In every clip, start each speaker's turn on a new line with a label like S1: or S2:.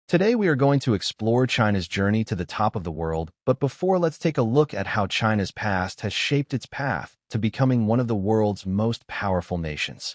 S1: Today we are going to explore China's journey to the top of the world, but before let's take a look at how China's past has shaped its path to becoming one of the world's most powerful nations.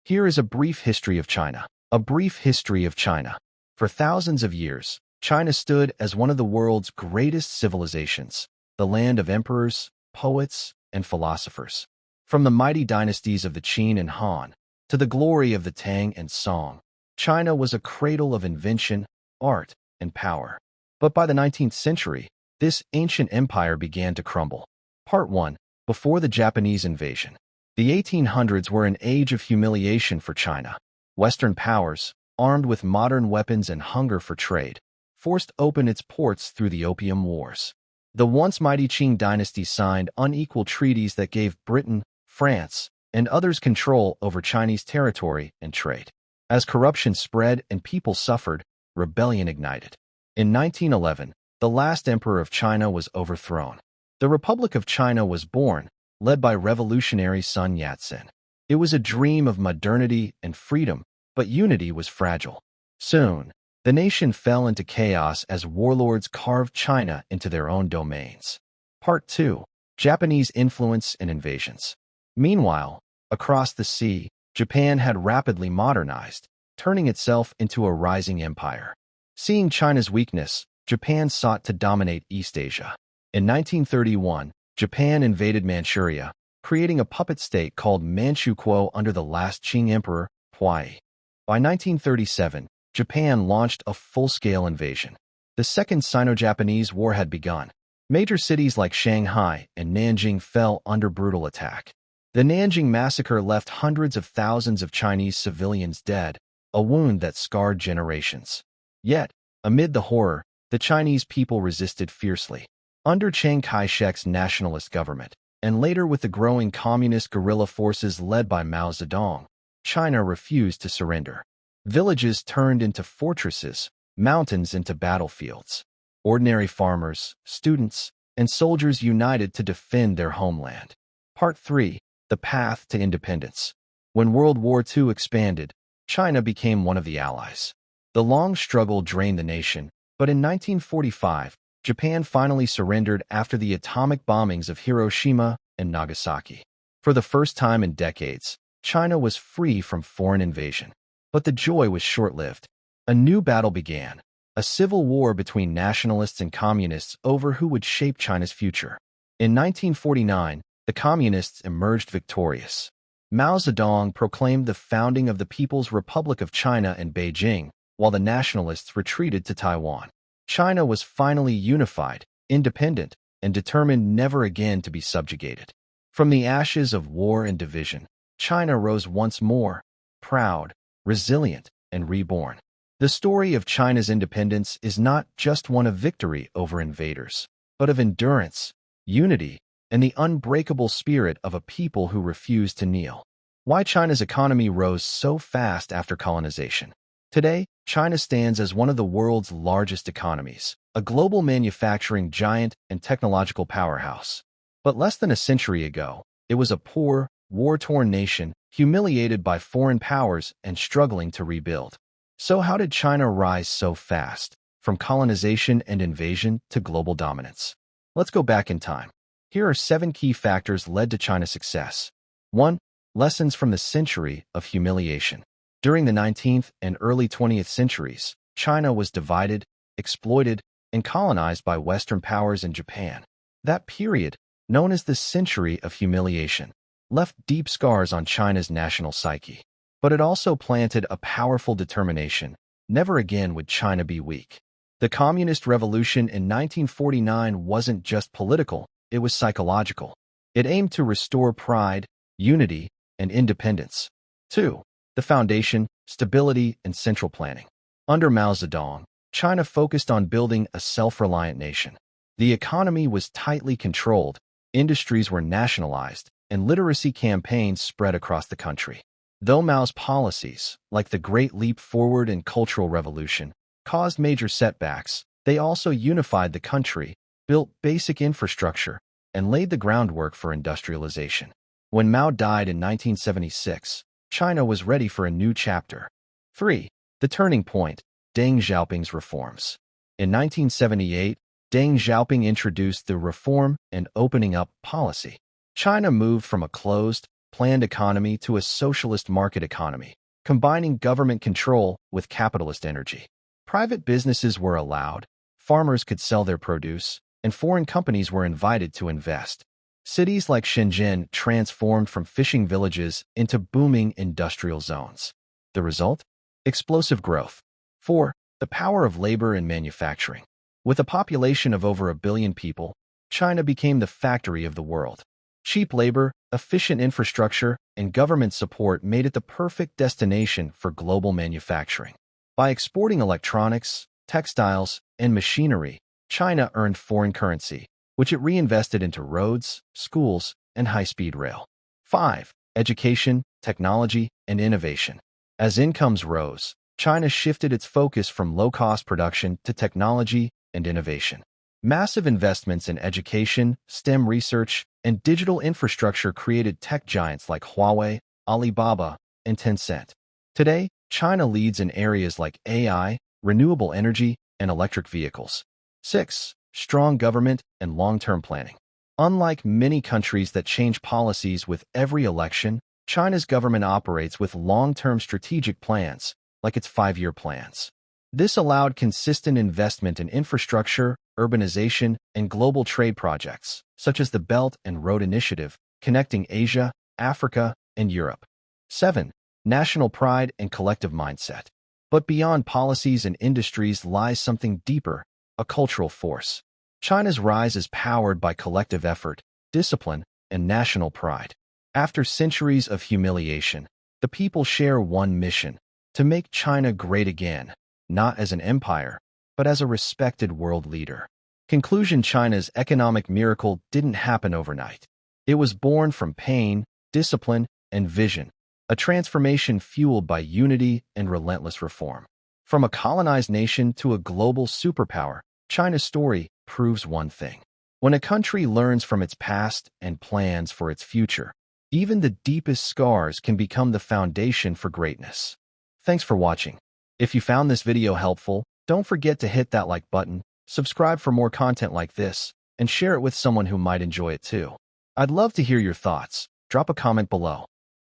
S1: Here is a brief history of China. A brief history of China. For thousands of years, China stood as one of the world's greatest civilizations, the land of emperors, poets, and philosophers. From the mighty dynasties of the Qin and Han to the glory of the Tang and Song, China was a cradle of invention, art, and power. But by the 19th century, this ancient empire began to crumble. Part 1. Before the Japanese invasion. The 1800s were an age of humiliation for China. Western powers, armed with modern weapons and hunger for trade, forced open its ports through the Opium Wars. The once mighty Qing dynasty signed unequal treaties that gave Britain, France, and others control over Chinese territory and trade. As corruption spread and people suffered, rebellion ignited. In 1911, the last emperor of China was overthrown. The Republic of China was born, led by revolutionary Sun Yat-sen. It was a dream of modernity and freedom, but unity was fragile. Soon, the nation fell into chaos as warlords carved China into their own domains. Part 2. Japanese influence and invasions. Meanwhile, across the sea, Japan had rapidly modernized, turning itself into a rising empire. Seeing China's weakness, Japan sought to dominate East Asia. In 1931, Japan invaded Manchuria, creating a puppet state called Manchukuo under the last Qing emperor, Huai. By 1937, Japan launched a full-scale invasion. The Second Sino-Japanese War had begun. Major cities like Shanghai and Nanjing fell under brutal attack. The Nanjing massacre left hundreds of thousands of Chinese civilians dead, a wound that scarred generations. Yet, amid the horror, the Chinese people resisted fiercely. Under Chiang Kai-shek's nationalist government, and later with the growing communist guerrilla forces led by Mao Zedong, China refused to surrender. Villages turned into fortresses, mountains into battlefields. Ordinary farmers, students, and soldiers united to defend their homeland. Part 3. The path to independence. When World War II expanded, China became one of the allies. The long struggle drained the nation, but in 1945, Japan finally surrendered after the atomic bombings of Hiroshima and Nagasaki. For the first time in decades, China was free from foreign invasion. But the joy was short-lived. A new battle began, a civil war between nationalists and communists over who would shape China's future. In 1949, the communists emerged victorious. Mao Zedong proclaimed the founding of the People's Republic of China in Beijing, while the nationalists retreated to Taiwan. China was finally unified, independent, and determined never again to be subjugated. From the ashes of war and division, China rose once more, proud, resilient, and reborn. The story of China's independence is not just one of victory over invaders, but of endurance, unity, and the unbreakable spirit of a people who refused to kneel. Why China's economy rose so fast after colonization. Today, China stands as one of the world's largest economies, a global manufacturing giant and technological powerhouse. But less than a century ago, it was a poor, war-torn nation, humiliated by foreign powers and struggling to rebuild. So how did China rise so fast, from colonization and invasion to global dominance? Let's go back in time. Here are 7 key factors led to China's success. 1. Lessons from the century of humiliation. During the 19th and early 20th centuries, China was divided, exploited, and colonized by Western powers and Japan. That period, known as the Century of Humiliation, left deep scars on China's national psyche. But it also planted a powerful determination. Never again would China be weak. The Communist Revolution in 1949 wasn't just political, it was psychological. It aimed to restore pride, unity, and independence. 2. The foundation, stability, and central planning. Under Mao Zedong, China focused on building a self-reliant nation. The economy was tightly controlled, industries were nationalized, and literacy campaigns spread across the country. Though Mao's policies, like the Great Leap Forward and Cultural Revolution, caused major setbacks, they also unified the country, built basic infrastructure, and laid the groundwork for industrialization. When Mao died in 1976, China was ready for a new chapter. 3. The turning point, Deng Xiaoping's reforms. In 1978, Deng Xiaoping introduced the Reform and Opening Up policy. China moved from a closed, planned economy to a socialist market economy, combining government control with capitalist energy. Private businesses were allowed, farmers could sell their produce, and foreign companies were invited to invest. Cities like Shenzhen transformed from fishing villages into booming industrial zones. The result? Explosive growth. 4. The power of labor and manufacturing. With a population of over 1 billion people, China became the factory of the world. Cheap labor, efficient infrastructure, and government support made it the perfect destination for global manufacturing. By exporting electronics, textiles, and machinery, China earned foreign currency, which it reinvested into roads, schools, and high-speed rail. 5. Education, technology, and innovation. As incomes rose, China shifted its focus from low-cost production to technology and innovation. Massive investments in education, STEM research, and digital infrastructure created tech giants like Huawei, Alibaba, and Tencent. Today, China leads in areas like AI, renewable energy, and electric vehicles. 6. Strong government and long-term planning. Unlike many countries that change policies with every election, China's government operates with long-term strategic plans, like its 5-year plans. This allowed consistent investment in infrastructure, urbanization, and global trade projects, such as the Belt and Road Initiative, connecting Asia, Africa, and Europe. 7. National pride and collective mindset. But beyond policies and industries lies something deeper, a cultural force. China's rise is powered by collective effort, discipline, and national pride. After centuries of humiliation, the people share one mission: to make China great again, not as an empire, but as a respected world leader. Conclusion: China's economic miracle didn't happen overnight. It was born from pain, discipline, and vision, a transformation fueled by unity and relentless reform. From a colonized nation to a global superpower, China's story proves one thing: when a country learns from its past and plans for its future, even the deepest scars can become the foundation for greatness. Thanks for watching. If you found this video helpful, don't forget to hit that like button, subscribe for more content like this, and share it with someone who might enjoy it too. I'd love to hear your thoughts. Drop a comment below.